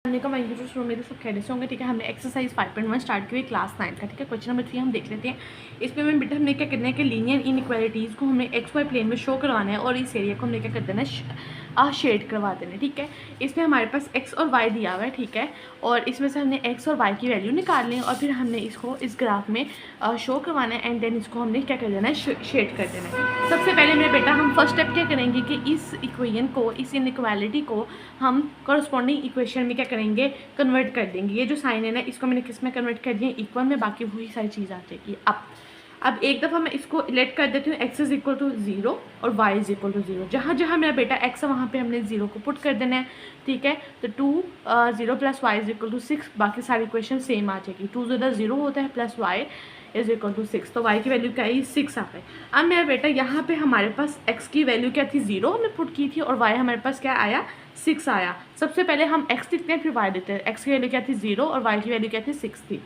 मेरे सब खैरियत से होंगे। ठीक है, हमने एक्सरसाइज 5.1 स्टार्ट की हुई क्लास 9 का। ठीक है, क्वेश्चन नंबर 3 हम देख लेते हैं। इसमें हमें बेटा हमने क्या करना है कि लीनियर इनइक्वालिटीज़ को हमें एक्स वाई प्लेन में शो करवाना है और इस एरिया को हमने क्या कर देना है शेड करवा देना है। ठीक है, इसमें हमारे पास एक्स और वाई दिया हुआ है। ठीक है, और इसमें से हमने एक्स और वाई की वैल्यू निकालनी है और फिर हमने इसको इस ग्राफ में शो करवाना है एंड देन इसको हमने क्या कर देना है शेड कर देना है। सबसे पहले मेरे बेटा हम फर्स्ट स्टेप क्या करेंगे कि इस इक्वेशन को, इस इनइक्वालिटी को हम कॉरस्पॉन्डिंग इक्वेशन में क्या करेंगे, कन्वर्ट कर देंगे। ये जो साइन है ना, इसको मैंने किस में कन्वर्ट कर दिया, इक्वल में, बाकी वही सारी चीज़ आ जाएगी। अब एक दफ़ा मैं इसको लेट कर देती हूँ, एक्स इज इक्वल टू 0 और वाई इज इक्वल टू 0। जहाँ जहाँ मेरा बेटा एक्स है वहाँ पे हमने 0 को पुट कर देना है। ठीक है, तो 0 plus Y is equal to 6, बाकी सारी इक्वेशन सेम आ जाएगी। 2 0 होता है plus Y is equal to 6, तो y की वैल्यू क्या आई, 6 आ गई। अब मेरा बेटा यहाँ पे हमारे पास x की वैल्यू क्या थी, 0 हमने पुट की थी, और y हमारे पास क्या आया, 6 आया। सबसे पहले हम x लिखते हैं फिर y लिखते हैं। x की वैल्यू क्या थी, 0, और y की वैल्यू क्या थी, 6 थी।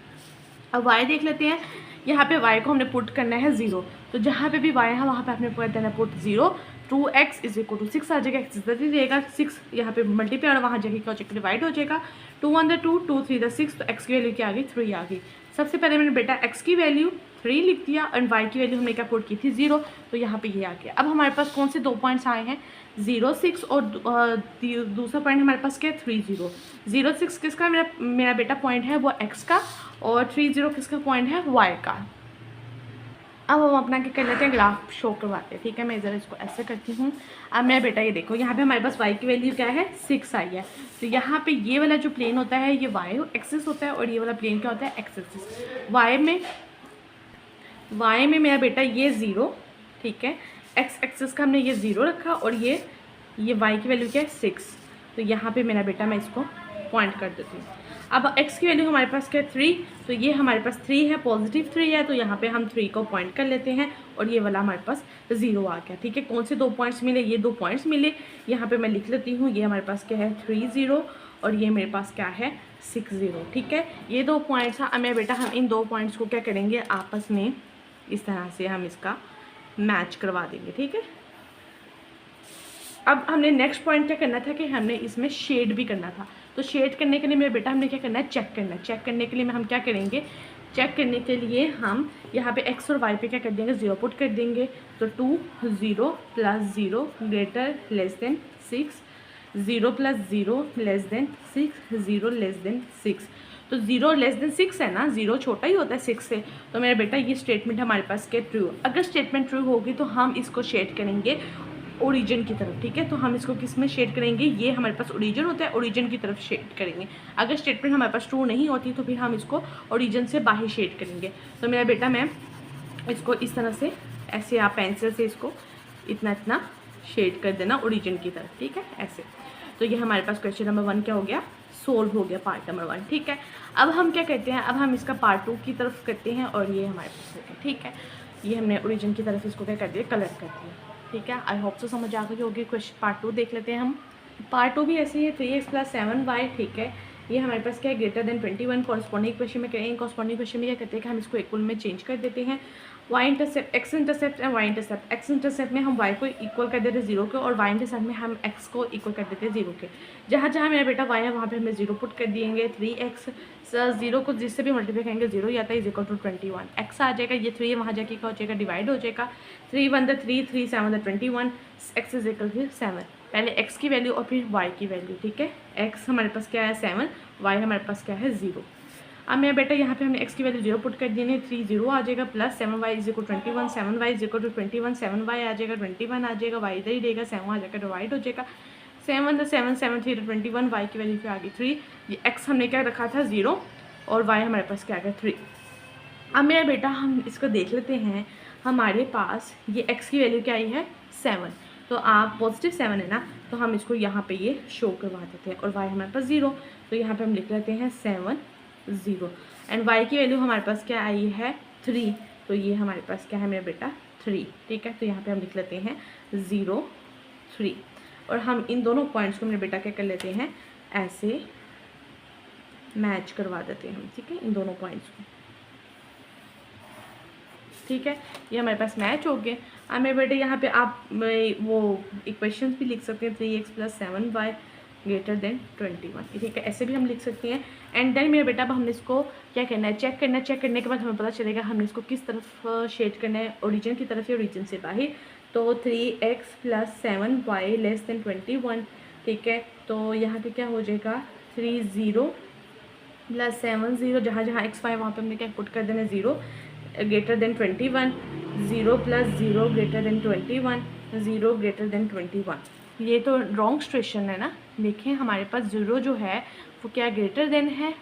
अब y देख लेते हैं। यहाँ पे y को हमने पुट करना है 0, तो जहाँ पे भी y है वहाँ पे आपने पुट देना है put 0। 2x is equal to 6 आ जाएगा, x इधर ही रहेगा, 6 यहाँ पे मल्टीप्लाई और वहाँ जाके क्या हो जाएगा, डिवाइड हो जाएगा। 2 1 2, 2 3 6, तो x की वैल्यू क्या आ गई, 3 आ गई। सबसे पहले मैंने बेटा x की वैल्यू 3 लिख दिया और y की वैल्यू हमने क्या पुट की थी, 0, तो यहाँ पे ये आ गया। अब हमारे पास कौन से दो पॉइंट्स आए हैं, 0 6 और दूसरा पॉइंट हमारे पास क्या है, 3 0। 0 6 किसका, मेरा बेटा पॉइंट है वो x का, और 3 0 किसका पॉइंट है, y का। अब हम अपना क्या कर लेते हैं, ग्राफ शो करवाते हैं। ठीक है, मैं इधर इसको ऐसे करती हूँ। अब मेरा बेटा ये देखो, यहाँ पे हमारे पास y की वैल्यू क्या है, 6 आई है। तो यहाँ पे ये वाला जो प्लेन होता है ये y एक्सिस होता है, और ये वाला प्लेन क्या होता है, x एक्सिस। y में मेरा बेटा ये 0, ठीक है, x एक्सिस का हमने ये 0 रखा, और ये y की वैल्यू क्या है, 6। तो यहाँ पे मेरा बेटा मैं इसको पॉइंट कर देती हूँ। अब x की वैल्यू हमारे पास क्या है, 3, तो ये हमारे पास 3 है, पॉजिटिव 3 है, तो यहाँ पे हम 3 को पॉइंट कर लेते हैं, और ये वाला हमारे पास 0 आ गया। ठीक है, कौन से दो पॉइंट्स मिले, ये दो पॉइंट्स मिले। यहाँ पे मैं लिख लेती हूँ, ये हमारे पास क्या है, 3 0, और ये मेरे पास क्या है, 6 0। ठीक है, ये दो पॉइंट्स हैं। अब मेरे बेटा हम इन दो पॉइंट्स को क्या करेंगे, आपस में इस तरह से हम इसका मैच करवा देंगे। ठीक है, अब हमने नेक्स्ट पॉइंट क्या करना था कि हमने इसमें शेड भी करना था। तो शेड करने के लिए मेरे बेटा हमने क्या करना है, चेक करना है। चेक करने के लिए हम क्या करेंगे, चेक करने के लिए हम यहाँ पे x और y पे क्या कर देंगे, 0 पुट कर देंगे। तो 2 0 plus 0 greater less than 6, 0 plus 0 less than 6, 0 less than 6। तो 0 लेस देन 6 है ना, 0 छोटा ही होता है 6 से। तो मेरा बेटा ये स्टेटमेंट हमारे पास क्या, ट्रू। अगर स्टेटमेंट ट्रू होगी तो हम इसको शेड करेंगे ओरिजिन की तरफ। ठीक है, तो हम इसको किस में शेड करेंगे, ये हमारे पास ओरिजिन होता है, ओरिजिन की तरफ शेड करेंगे। अगर स्टेटमेंट हमारे पास ट्रू नहीं होती तो फिर हम इसको ओरिजिन से बाहर शेड करेंगे। तो मेरा बेटा मैं इसको इस तरह से, ऐसे आप पेंसिल से इसको इतना इतना शेड कर देना ओरिजिन की तरफ। ठीक है, ऐसे। तो ये हमारे पास क्वेश्चन नंबर 1 क्या हो गया, सोल्व हो गया, पार्ट नंबर 1। ठीक है, अब हम क्या करते हैं, अब हम इसका पार्ट 2 की तरफ करते हैं, और ये हमारे पास हो गया। ठीक है, ये हमने ओरिजिन की तरफ इसको क्या कर दिया, कलर कर दिया। ठीक है, आई होप से समझ आ गई होगी। क्वेश्चन पार्ट 2 देख लेते हैं हम। पार्ट 2 भी ऐसे ही है, 3x प्लस 7y। ठीक है, ये हमारे पास क्या है, ग्रेटर देन 21। कॉरस्पॉन्डिंग क्वेश्चन में करेंगे, कॉरस्पॉन्डिंग क्वेश्चन में क्या करते हैं कि हम इसको इक्वल में चेंज कर देते हैं। y intercept, x intercept and y intercept. x intercept में हम y को इक्वल कर देते हैं 0 के, और y इंटरसेप्ट में हम x को इक्वल कर देते हैं 0 के। जहाँ जहाँ मेरा बेटा y है वहाँ पे हमें 0 पुट कर दिएंगे। 3x 0 को जिससे भी मल्टीप्लाई करेंगे 0 ही आता है, इज इक्वल टू 21। x आ जाएगा, ये 3 वहाँ जाके क्या हो जाएगा, डिवाइड हो जाएगा। 3 1 3, 3 7 21, x इज इक्वल टू 7। पहले x की वैल्यू और फिर y की वैल्यू। ठीक है, x हमारे पास क्या है, 7, y हमारे पास क्या है, 0। अब मेरा बेटा यहाँ पे हमने x की वैल्यू 0 पुट कर दी है, 3 0 आ जाएगा, plus 7y is equal 21, 7y is equal to 21, 7y आ जाएगा, 21 आ जाएगा, y इधर ही रहेगा, 7 आ जाएगा, डिवाइड हो जाएगा। 7 7 7 3 21, y की वैल्यू पे आ गई 3। ये x हमने क्या रखा था, 0, और y हमारे पास क्या आ गया, 3। अब मेरा बेटा हम इसको देख लेते हैं, हमारे पास ये x की वैल्यू क्या आई है, 7। तो आप पॉजिटिव 7 है ना, तो हम इसको यहाँ पे ये शो करवा देते हैं, और y हमारे पास 0, तो यहाँ पे हम लिख लेते हैं 7 0, एंड y की वैल्यू हमारे पास क्या आई है, 3। तो ये हमारे पास क्या है मेरा बेटा, 3। ठीक है, तो यहाँ पे हम लिख लेते हैं 0 3, और हम इन दोनों पॉइंट्स को मेरे बेटा क्या कर लेते हैं, ऐसे मैच करवा देते हैं हम। ठीक है, इन दोनों पॉइंट्स को। ठीक है, ये हमारे पास मैच हो गए। अब मेरे बेटे यहाँ पे आप वो इक्वेशंस भी लिख सकते हैं, 3x plus 7y greater than 21, ठीक है, ऐसे भी हम लिख सकते हैं। एंड देन मेरे बेटा अब हमने इसको क्या करना है, चेक करना है। चेक करने के बाद हमें पता चलेगा हमने इसको किस तरफ शेड करना है, ओरिजिन की तरफ या ओरिजिन से बाहर। तो 3x + 7y < 21, ठीक है। तो यहाँ पे क्या हो जाएगा 30 + 70, जहाँ जहाँ x y वहाँ पे हमने क्या पुट कर देना 0 greater than 21, 0 + 0 greater than 21, 0 greater than 21। ये तो रॉन्ग सिचुएशन है ना। देखें हमारे पास 0 जो है वो क्या ग्रेटर देन है,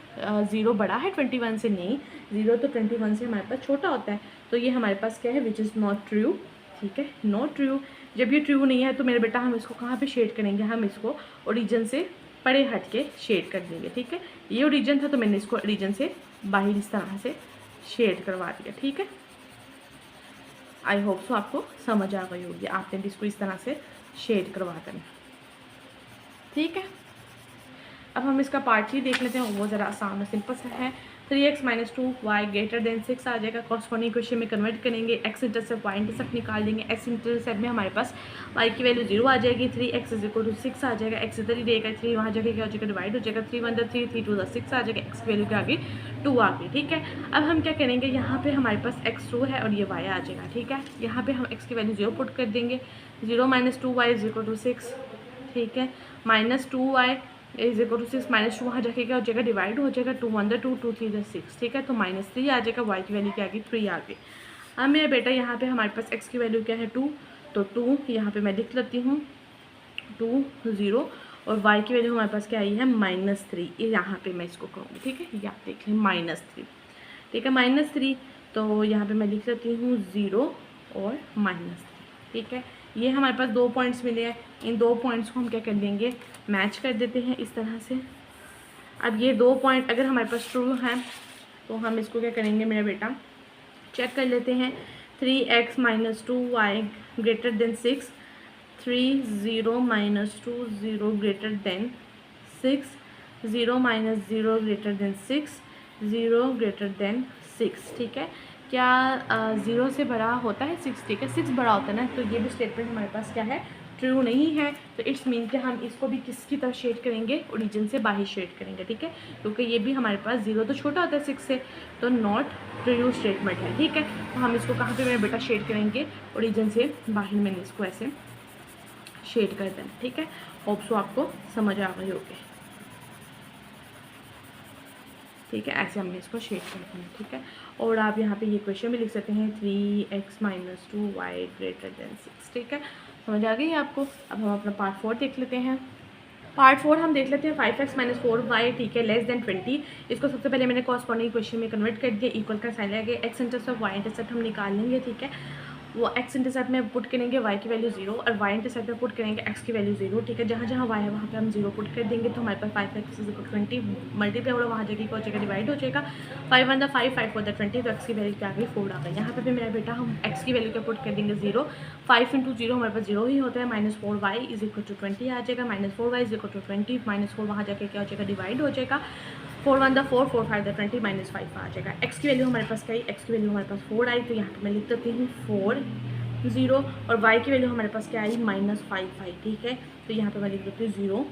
0 बड़ा है 21 से, नहीं 0 तो 21 से हमारे पास छोटा होता है। तो ये हमारे पास क्या है, विच इज़ नॉट ट्रू, ठीक है, नॉट ट्रू। जब ये ट्रू नहीं है तो मेरे बेटा हम इसको कहाँ पे शेड करेंगे, हम इसको ओरिजिन से परे हट के शेड कर देंगे, ठीक है। ये ओरिजिन था तो मैंने इसको ओरिजिन से बाहर इस तरह से शेड करवा दिया, ठीक है। आई होप सो आपको समझ आ गई होगी, आपने भी इसको इस तरह से शेड करवा देना, ठीक है। अब हम इसका पार्ट 3 देख लेते हैं, वो ज़रा आसान और सिंपल सा है। 3x - 2y ग्रेटर देन 6 आ जाएगा। कॉरस्पॉन्डिंग इक्वेशन में कन्वर्ट करेंगे, x इंटरसेप्ट y इंटरसेप्ट निकाल देंगे। x इंटरसेप्ट में हमारे पास y की वैल्यू 0 आ जाएगी, 3x = 6 आ जाएगा। x इधर ही रहेगा, 3 वहाँ जगह क्या हो जाएगा, डिवाइड हो जाएगा। 3 1 3, 3 2 6 आ जाएगा। x की वैल्यू के आगे 2 आ गई, ठीक है। अब हम क्या करेंगे, यहाँ पे हमारे पास x 2 है और ये y आ जाएगा, ठीक है। यहाँ पे हम x की वैल्यू 0 पुट कर देंगे, 0 - 2y = 6, ठीक है। -2y = 6, -2 वहाँ जाके क्या हो जाएगा, डिवाइड हो जाएगा। 2 1 2, 2 3 6, ठीक है। तो -3 आ जाएगा, y की वैल्यू क्या आ गई 3 आ गई। अब मेरा बेटा यहाँ पे हमारे पास x की वैल्यू क्या है 2, तो 2 यहाँ पे मैं लिख लेती हूँ 2 0, और y की वैल्यू हमारे पास क्या आई है -3, ये यहाँ पे मैं इसको कहूँगी, ठीक है। या देख लें -3, ठीक है, -3। तो यहाँ पे मैं लिख लेती हूँ 0 और -3, ठीक है। ये हमारे पास 2 पॉइंट्स मिले हैं, इन 2 पॉइंट्स को हम क्या कर देंगे, मैच कर देते हैं इस तरह से। अब ये 2 पॉइंट अगर हमारे पास ट्रू हैं तो हम इसको क्या करेंगे मेरा बेटा, चेक कर लेते हैं। 3x - 2y greater than 6, 3 0 - 2 0 greater than 6, 0 - 0 greater than 6, 0 greater than 6, ठीक है। क्या 0 से बड़ा होता है 6, ठीक है, 6 बड़ा होता है ना। तो ये भी स्टेटमेंट हमारे पास क्या है, ट्रू नहीं है। तो इट्स मीन कि हम इसको भी किसकी तरफ शेड करेंगे, ओरिजिन से बाहर शेड करेंगे, ठीक है। क्योंकि ये भी हमारे पास 0 तो छोटा होता है 6 से, तो नॉट ट्रू स्टेटमेंट है, ठीक है। तो हम इसको कहाँ पे मेरा बेटा शेड करेंगे, ओरिजिन से बाहर। मैंने इसको ऐसे शेड कर देना, ठीक है। होप सो आपको समझ आ गई होगी, ठीक है। ऐसे हमने इसको शेड कर देना, ठीक है। और आप यहाँ पे ये क्वेश्चन भी लिख सकते हैं 3x - 2y ग्रेटर देन 6, ठीक है। समझ आ गई आपको। अब हम अपना पार्ट 4 देख लेते हैं। पार्ट 4 हम देख लेते हैं 5x - 4y, ठीक है, < 20। इसको सबसे पहले मैंने कॉरस्पॉन्डिंग क्वेश्चन में कन्वर्ट कर दिया, इक्वल का साइन लगे। x इंटरसेप्ट y इंटरसेप्ट हम निकाल लेंगे, ठीक है। वो x इंटरसेप्ट में पुट करेंगे y की वैल्यू 0, और y इंटरसेप्ट में पुट करेंगे x की वैल्यू 0, ठीक है। जहाँ जहाँ y है वहाँ पे हम 0 पुट कर देंगे, तो हमारे पास 5x = 20 मल्टीप्लाई होगा, वहाँ जगह क्या हो जाएगा, डिवाइड हो जाएगा। 5 1 5, 5 4 20, तो x की वैल्यू क्या आ गई 4 आ गई। यहाँ पे भी मेरा बेटा हम x की वैल्यू क्या पुट कर देंगे 0, 5 × 0 हमारे पास 0 ही होता है, -4y = 20 आ जाएगा। -4y = 20, -4 वहाँ जाके क्या हो जाएगा, डिवाइड हो जाएगा। 4 1 4, 4 5 20, -5 आ जाएगा। x की वैल्यू हमारे पास क्या आई, x की वैल्यू हमारे पास 4 आई, तो यहाँ पे मैं लिख देती हूँ 4 0, और y की वैल्यू हमारे पास क्या आई -5 आई, ठीक है। तो यहाँ पे मैं लिख देती हूँ 0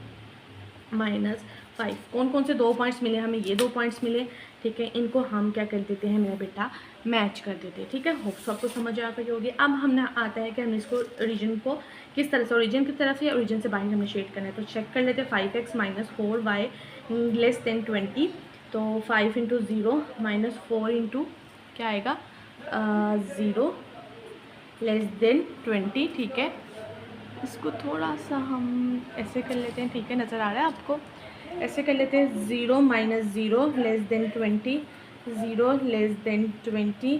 -5। कौन कौन से 2 पॉइंट्स मिले हमें, ये 2 पॉइंट्स मिले, ठीक है। इनको हम क्या कर देते हैं मेरा बेटा, मैच कर देते हैं, ठीक है। होप सो आपको समझ आ गई होगी। अब हमने आता है कि हम इसको ओरिजिन को किस तरह से, ओरिजिन की तरफ या ओरिजिन से बाहर हमें शेड करना है। तो चेक कर लेते हैं 5x - 4y < 20। तो 5 × 0 -4 × क्या आएगा 0 < 20, ठीक है। इसको थोड़ा सा हम ऐसे कर लेते हैं, ठीक है, नज़र आ रहा है आपको। ऐसे कर लेते हैं 0 - 0 < 20, 0 < 20।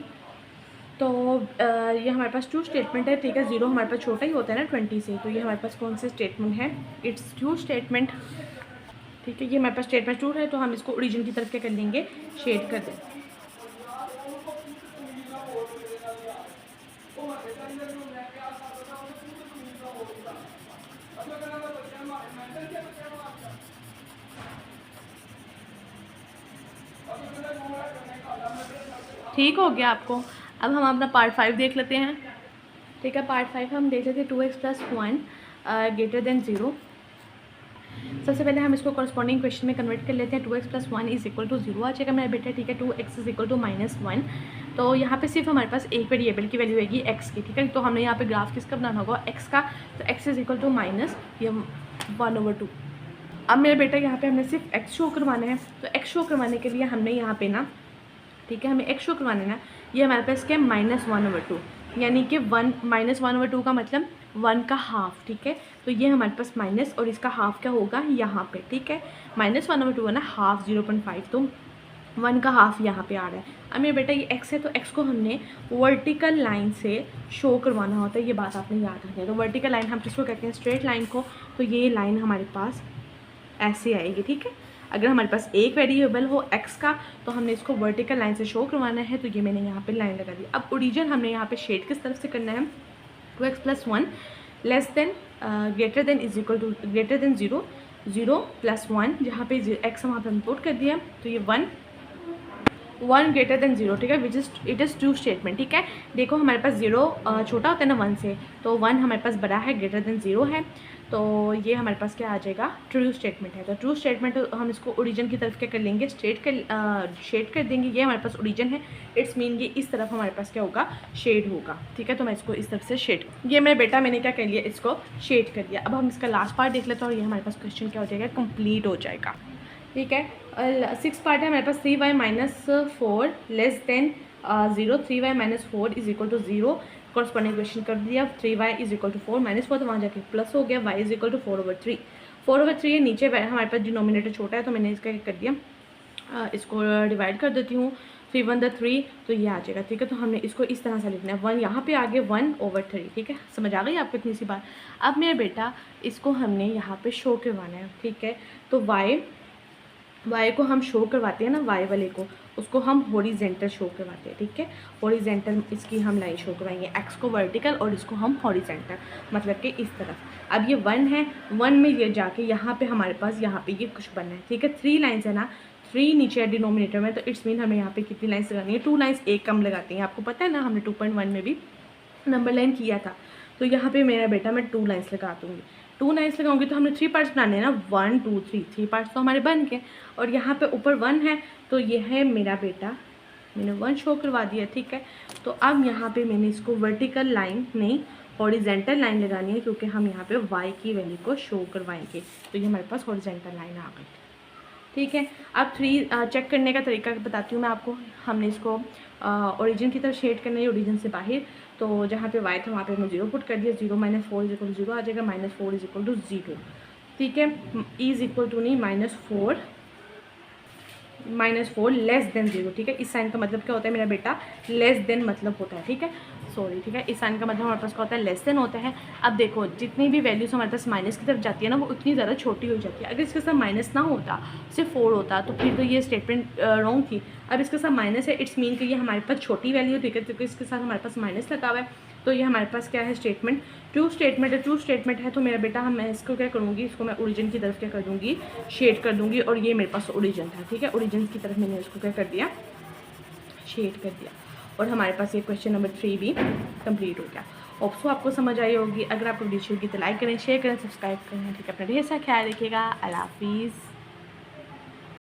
तो ये हमारे पास ट्रू स्टेटमेंट है, ठीक है। 0 हमारे पास छोटा ही होता है ना 20 से, तो ये हमारे पास कौन सा स्टेटमेंट है, इट्स ट्रू स्टेटमेंट, ठीक है। ये हमारे पास स्टेटमेंट ट्रू है, तो हम इसको ओरिजिन की तरफ क्या कर देंगे, शेड कर देंगे। ठीक हो गया आपको। अब हम अपना पार्ट 5 देख लेते हैं, ठीक है। पार्ट 5 हम देख लेते हैं 2x + 1 ग्रेटर देन 0। सबसे पहले हम इसको कॉरस्पॉन्डिंग क्वेश्चन में कन्वर्ट कर लेते हैं। 2x + 1 = 0 आ जाएगा मेरा बेटा, ठीक है। 2x = -1, तो यहाँ पे सिर्फ हमारे पास एक वेरिएबल की वैल्यू आएगी x की, ठीक है। तो हमने यहाँ पे ग्राफ किसका बनाना होगा, x का, तो x -1/2। अब मेरे बेटा यहाँ पे हमने सिर्फ x शो करवाना है, तो x शो करवाने के लिए हमने यहाँ पे ना, ठीक है, हमें x शो करवाना है ना, ये हमारे पास क्या है -1/2, यानी कि 1 का मतलब 1 का हाफ, ठीक है। तो ये हमारे पास माइनस और इसका हाफ क्या होगा यहाँ पे, ठीक है। -1/2 है ना, हाफ 0.5, तो 1 का हाफ यहाँ पे आ रहा है। अब मेरे बेटा ये x है, तो x को हमने वर्टिकल लाइन से शो करवाना होता है, ये बात आपने याद रखनी है। तो वर्टिकल लाइन हम किसको कहते हैं, स्ट्रेट लाइन को। तो ये लाइन हमारे पास ऐसे आएगी, ठीक है। अगर हमारे पास एक वेरिएबल हो x का, तो हमने इसको वर्टिकल लाइन से शो करवाना है, तो ये मैंने यहाँ पे लाइन लगा दी। अब ओरिजिन हमने यहाँ पे शेड किस तरफ से करना है, 2x + 1 greater than 0, 0 + 1, जहाँ पे x वहाँ पे हम पुट कर दिया, तो ये 1 greater than 0, ठीक है, which it is true statement, ठीक है। देखो हमारे पास 0 छोटा होता है ना 1 से, तो 1 हमारे पास बड़ा है, greater than 0 है, तो ये हमारे पास क्या आ जाएगा, ट्रू स्टेटमेंट है। तो ट्रू स्टेटमेंट हम इसको ओरिजिन की तरफ क्या कर लेंगे, शेड कर देंगे। ये हमारे पास ओरिजिन है, इट्स मीन ये इस तरफ हमारे पास क्या होगा, शेड होगा, ठीक है। तो मैं इसको इस तरफ से शेड, ये मेरे बेटा मैंने क्या कर लिया, इसको शेड कर दिया। अब हम इसका लास्ट पार्ट देख लेते हैं, और ये हमारे पास क्वेश्चन क्या हो जाएगा, कंप्लीट हो जाएगा, ठीक है। 6 पार्ट है हमारे पास, 3y - 4 < 0, 3y - 4 = 0, कॉरस्पॉन्डिंग क्वेश्चन कर दिया। 3y = 4, -4 तो वहाँ जाके प्लस हो गया, y = 4/3, 4/3 है नीचे, हमारे पास डिनोमिनेटर छोटा है, तो मैंने इसका क्या कर दिया, इसको डिवाइड कर देती हूँ, 3 × 1 = 3, तो ये आ जाएगा, ठीक है। तो हमने इसको इस तरह से लिखना है, 1 यहाँ पे आगे 1/3, ठीक है। समझ आ गई आपको इतनी सी बात। अब मेरे बेटा इसको हमने यहाँ पे शो करवाना है, ठीक है। तो y को हम शो करवाते हैं ना, y वाले को, उसको हम हॉरिजेंटल शो करवाते हैं, ठीक है। हॉरिजेंटल इसकी हम लाइन शो करवाएंगे, x को वर्टिकल और इसको हम हॉरिजेंटल, मतलब कि इस तरफ। अब ये 1 है, 1 में ये जाके यहाँ पे हमारे पास यहाँ पे ये कुछ बनना है, ठीक है। 3 लाइन्स है ना, 3 नीचे है डिनोमिनेटर में, तो इट्स मीन हमें यहाँ पे कितनी लाइन्स लगानी है, 2 लाइन्स, एक कम लगाती हैं, आपको पता है ना, हमने 2.1 में भी नंबर लाइन किया था। तो यहाँ पे मेरा बेटा मैं 2 लाइन्स लगा दूँगी, 2 लाइन्स लगाऊंगी, तो हमने 3 पार्ट्स बनाने हैं ना, 1 2 3 पार्ट्स तो हमारे बन गए। और यहाँ पे ऊपर 1 है, तो ये है मेरा बेटा, मैंने 1 शो करवा दिया, ठीक है। तो अब यहाँ पे मैंने इसको वर्टिकल लाइन नहीं, हॉरिजेंटल लाइन लगानी है, क्योंकि हम यहाँ पे y की वैल्यू को शो करवाएंगे, तो ये हमारे पास हॉरिजेंटल लाइन आ गई, ठीक है। अब 3 चेक करने का तरीका बताती हूँ मैं आपको। हमने इसको ओरिजिन की तरफ शेड करना है, ओरिजिन से बाहर, तो जहाँ पे y था वहाँ पे हमने 0 पुट कर दिया, 0 - 4 = 0 आ जाएगा, -4 = 0, ठीक है। -4 लेस देन 0, ठीक है। इस साइन का मतलब क्या होता है मेरा बेटा, लेस देन मतलब होता है, ठीक है, सॉरी, ठीक है। इस साइन का मतलब हमारे पास क्या होता है, लेस देन होता है। अब देखो जितनी भी वैल्यूज़ हमारे पास माइनस की तरफ जाती है ना, वो उतनी ज़्यादा छोटी हो जाती है। अगर इसके साथ माइनस ना होता, सिर्फ 4 होता, तो फिर तो ये स्टेटमेंट रॉन्ग थी। अब इसके साथ माइनस है, इट्स मीन कि ये हमारे पास छोटी वैल्यू, ठीक है, क्योंकि इसके साथ हमारे पास माइनस लगा हुआ है, तो ये हमारे पास क्या है, स्टेटमेंट ट्रू स्टेटमेंट है। ट्रू स्टेटमेंट है, तो मेरा बेटा मैं इसको क्या करूँगी, इसको मैं ओरिजिन की तरफ क्या कर दूँगी, शेड कर दूँगी। और ये मेरे पास ओरिजिन था, ठीक है, ओरिजिन की तरफ मैंने इसको क्या कर दिया, शेड कर दिया। और हमारे पास ये क्वेश्चन नंबर 3 भी कंप्लीट हो गया। होप्सो आपको समझ आई होगी। अगर आपको वीडियो अच्छी होगी तो लाइक करें, शेयर करें, सब्सक्राइब करें, ठीक है। अपना ढेर सारा ख्याल रखिएगा। अल्लाह हाफिज़।